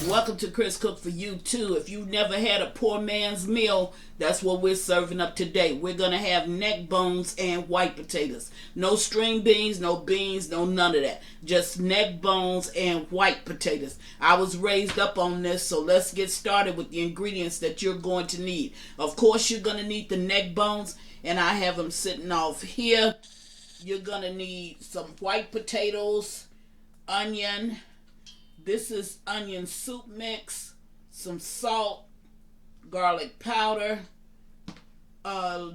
Welcome to Chris Cook for You Too. If you never had a poor man's meal, that's what we're serving up today. We're going to have neck bones and white potatoes. No string beans, no none of that. Just neck bones and white potatoes. I was raised up on this, so let's get started with the ingredients that you're going to need. Of course, you're going to need the neck bones, and I have them sitting off here. You're going to need some white potatoes, onion. This is onion soup mix, some salt, garlic powder.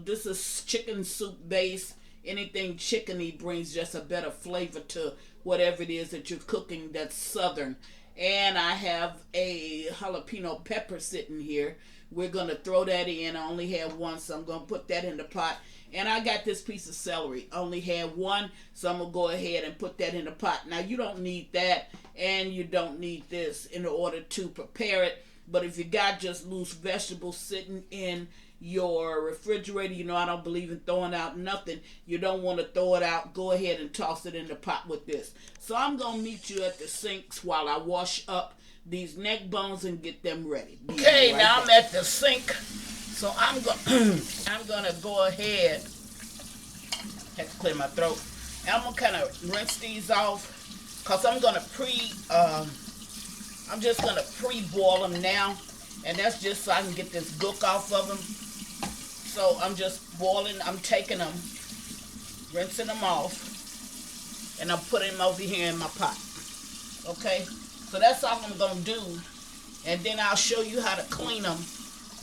This is chicken soup base. Anything chickeny brings just a better flavor to whatever it is that you're cooking that's southern. And I have a jalapeno pepper sitting here. We're going to throw that in. I only have one, so I'm going to put that in the pot. And I got this piece of celery. I only had one, so I'm going to go ahead and put that in the pot. Now, you don't need that, and you don't need this in order to prepare it. But if you got just loose vegetables sitting in your refrigerator, you know I don't believe in throwing out nothing. You don't want to throw it out. Go ahead and toss it in the pot with this. So I'm going to meet you at the sinks while I wash up these neck bones and get them ready. Okay, right now I'm at the sink. So I'm gonna go ahead. Have to clear my throat. And I'm gonna kind of rinse these off, cause I'm just gonna pre-boil them now, and that's just so I can get this gook off of them. So I'm just boiling. I'm taking them, rinsing them off, and I'm putting them over here in my pot. Okay. So that's all I'm gonna do, and then I'll show you how to clean them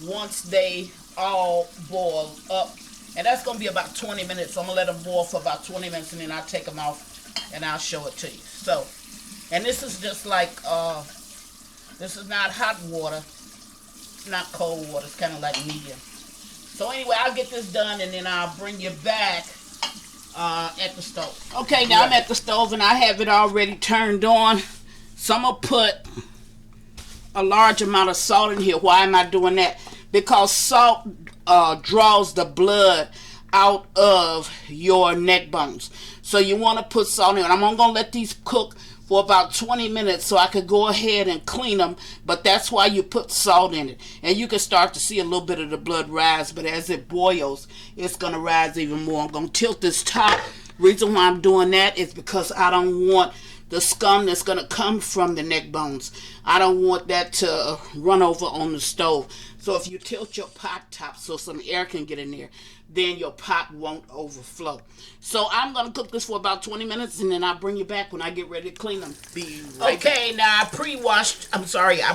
once they all boil up. And that's going to be about 20 minutes. So I'm going to let them boil for about 20 minutes, and then I'll take them off and I'll show it to you. So, and this is just like, this is not hot water. It's not cold water. It's kind of like medium. So anyway, I'll get this done, and then I'll bring you back at the stove. Okay, now I'm at the stove, and I have it already turned on. So I'm going to put a large amount of salt in here. Why am I doing that? Because salt draws the blood out of your neck bones. So you want to put salt in. I'm going to let these cook for about 20 minutes so I could go ahead and clean them. But that's why you put salt in it. And you can start to see a little bit of the blood rise. But as it boils, it's going to rise even more. I'm going to tilt this top. Reason why I'm doing that is because I don't want the scum that's going to come from the neck bones. I don't want that to run over on the stove. So if you tilt your pot top so some air can get in there, then your pot won't overflow. So I'm going to cook this for about 20 minutes, and then I'll bring you back when I get ready to clean them. Be right back. Now I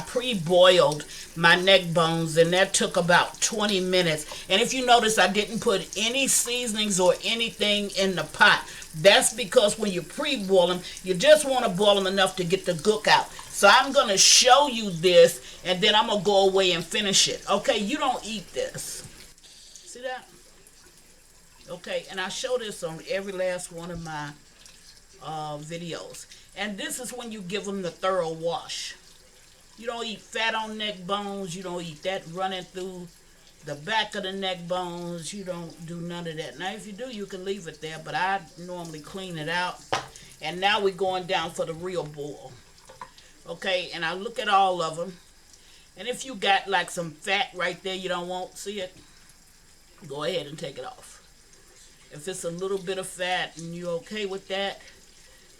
pre-boiled my neck bones, and that took about 20 minutes. And if you notice, I didn't put any seasonings or anything in the pot. That's because when you pre-boil them, you just want to boil them enough to get the gook out. So I'm going to show you this, and then I'm going to go away and finish it. Okay, you don't eat this. See that? Okay, and I show this on every last one of my videos. And this is when you give them the thorough wash. You don't eat fat on neck bones. You don't eat that running through the back of the neck bones. You don't do none of that. Now, if you do, you can leave it there, but I normally clean it out. And now we're going down for the real boil. Okay, and I look at all of them. And if you got like some fat right there you don't want, see it? Go ahead and take it off. If it's a little bit of fat and you're okay with that,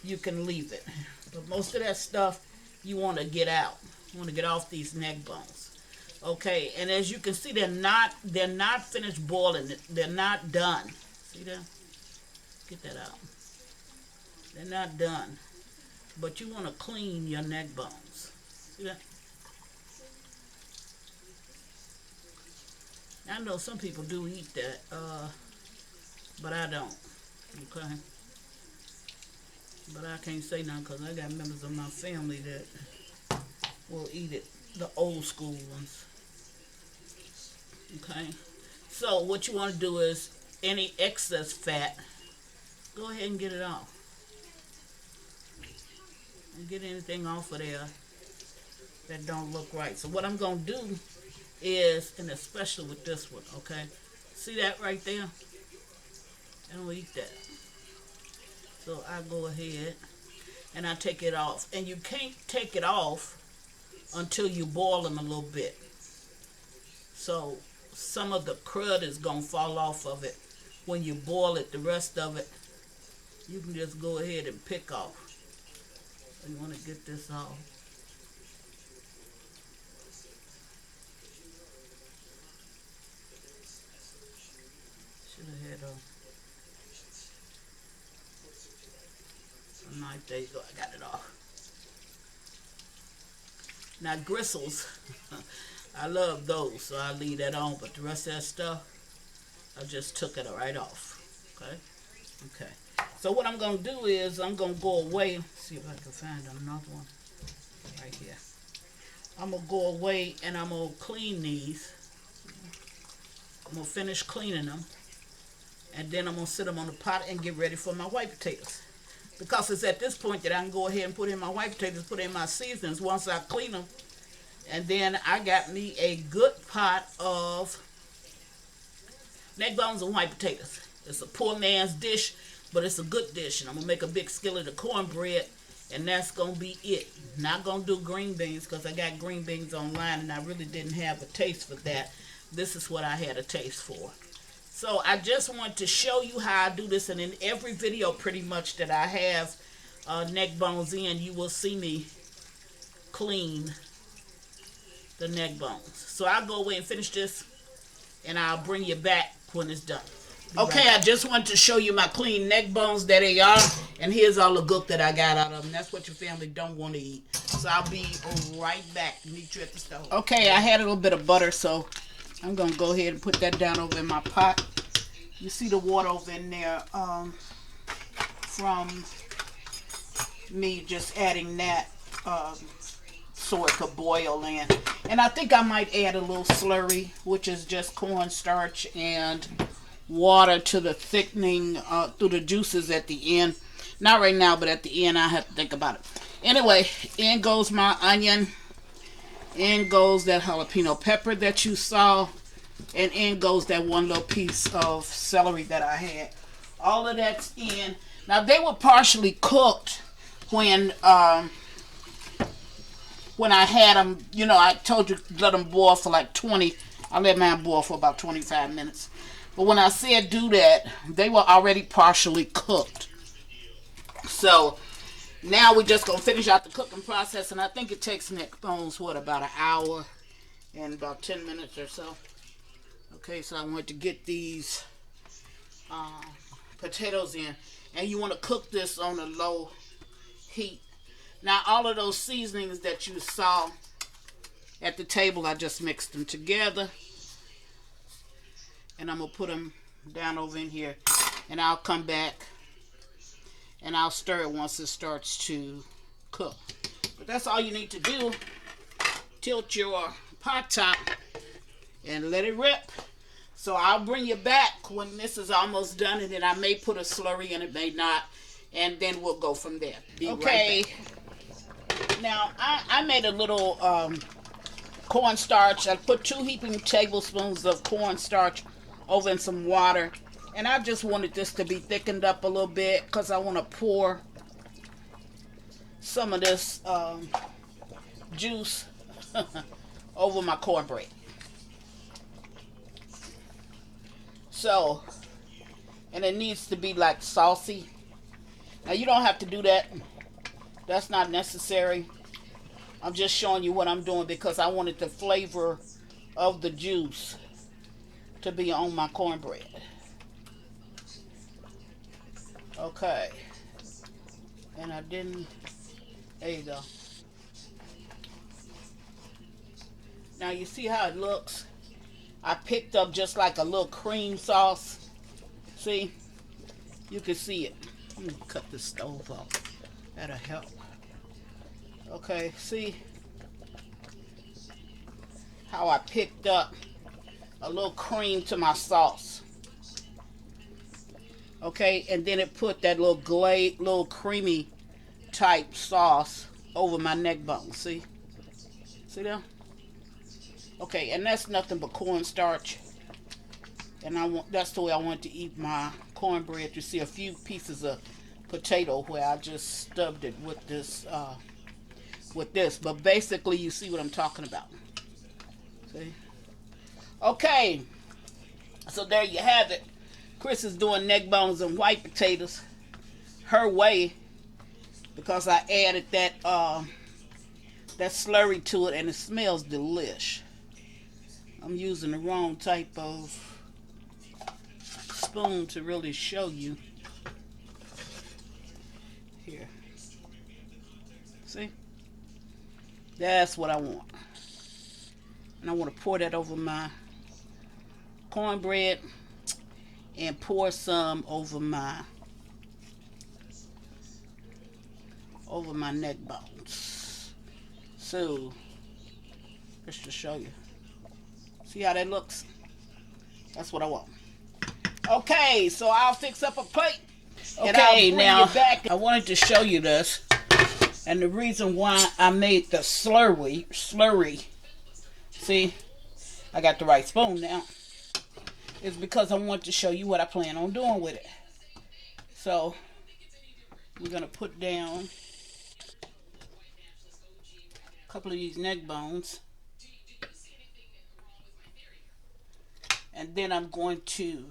you can leave it. But most of that stuff you want to get out. You want to get off these neck bones. Okay, and as you can see, they're not finished boiling. They're not done. See that? Get that out. They're not done. But you want to clean your neck bones. See that? I know some people do eat that, but I don't. Okay? But I can't say nothing because I got members of my family that will eat it, the old school ones. Okay? So what you want to do is any excess fat, go ahead and get it off. And get anything off of there that don't look right. So what I'm going to do is, and especially with this one, okay? See that right there? I don't eat that. So I go ahead and I take it off. And you can't take it off until you boil them a little bit. So some of the crud is going to fall off of it. When you boil it, the rest of it, you can just go ahead and pick off. You want to get this off. Should have had a knife. There you go. I got it off. Now gristles, I love those, so I leave that on. But the rest of that stuff, I just took it right off. Okay. Okay. So what I'm gonna do is I'm gonna go away. See if I can find another one right here. I'm gonna go away and I'm gonna clean these. I'm gonna finish cleaning them, and then I'm gonna sit them on the pot and get ready for my white potatoes. Because it's at this point that I can go ahead and put in my white potatoes, put in my seasonings once I clean them, and then I got me a good pot of neck bones and white potatoes. It's a poor man's dish, but it's a good dish. And I'm going to make a big skillet of cornbread, and that's going to be it. Not going to do green beans because I got green beans online, and I really didn't have a taste for that. This is what I had a taste for. So I just want to show you how I do this, and in every video pretty much that I have neck bones in, you will see me clean the neck bones. So I'll go away and finish this, and I'll bring you back when it's done. Okay, I just want to show you my clean neck bones. There they are. And here's all the gook that I got out of them. That's what your family don't want to eat. So I'll be right back. Meet you at the stove. Okay, I had a little bit of butter, so I'm going to go ahead and put that down over in my pot. You see the water over in there from me just adding that so it could boil in. And I think I might add a little slurry, which is just cornstarch and water to the thickening through the juices at the end. Not right now, but at the end I have to think about it. Anyway, in goes my onion. In goes that jalapeno pepper that you saw. And in goes that one little piece of celery that I had. All of that's in. Now they were partially cooked when I had them. You know, I told you let them boil for like 20. I let mine boil for about 25 minutes. But when I said do that, they were already partially cooked. So now we're just going to finish out the cooking process. And I think it takes neck bones, what, about an hour and about 10 minutes or so. Okay, so I want to get these potatoes in. And you want to cook this on a low heat. Now all of those seasonings that you saw at the table, I just mixed them together. And I'm going to put them down over in here. And I'll come back and I'll stir it once it starts to cook. But that's all you need to do. Tilt your pot top and let it rip. So I'll bring you back when this is almost done, and then I may put a slurry in it, may not. And then we'll go from there. Okay. Right, now I made a little cornstarch. I put 2 heaping tablespoons of cornstarch over in some water, and I just wanted this to be thickened up a little bit because I want to pour some of this juice over my cornbread. So, and it needs to be like saucy. Now you don't have to do that. That's not necessary. I'm just showing you what I'm doing because I wanted the flavor of the juice to be on my cornbread. Okay. And I didn't. There you go. Now you see how it looks? I picked up just like a little cream sauce. See? You can see it. I'm going to cut the stove off. That'll help. Okay, see how I picked up a little cream to my sauce. Okay, and then it put that little creamy type sauce over my neck bone. See? See that? Okay, and that's nothing but cornstarch. And that's the way I want to eat my cornbread. You see a few pieces of potato where I just stubbed it with this with this. But basically, you see what I'm talking about. See? Okay. So there you have it. Chris is doing neck bones and white potatoes her way because I added that slurry to it and it smells delish. I'm using the wrong type of spoon to really show you. Here. See? That's what I want. And I want to pour that over my cornbread and pour some over my neck bones. So, just to show you. See how that looks? That's what I want. Okay, so I'll fix up a plate. And okay, now back. I wanted to show you this. And the reason why I made the slurry, see, I got the right spoon now, is because I want to show you what I plan on doing with it. So, we're going to put down a couple of these neck bones. And then I'm going to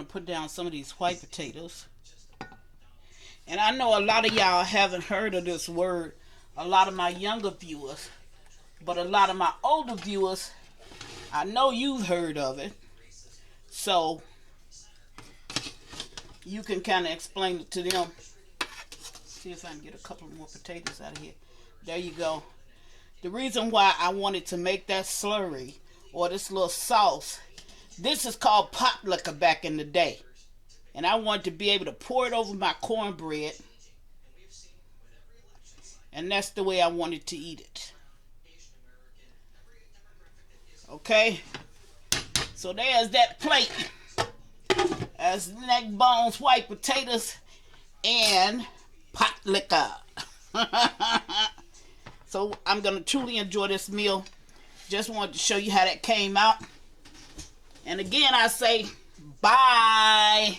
put down some of these white potatoes. And I know a lot of y'all haven't heard of this word, a lot of my younger viewers, but a lot of my older viewers, I know you've heard of it. So you can kind of explain it to them. See if I can get a couple more potatoes out of here. There you go. The reason why I wanted to make that slurry or this little sauce, this is called pot liquor back in the day. And I wanted to be able to pour it over my cornbread. And that's the way I wanted to eat it. Okay? So there's that plate. As neck bones, white potatoes, and pot liquor. So I'm going to truly enjoy this meal. Just wanted to show you how that came out. And again, I say bye.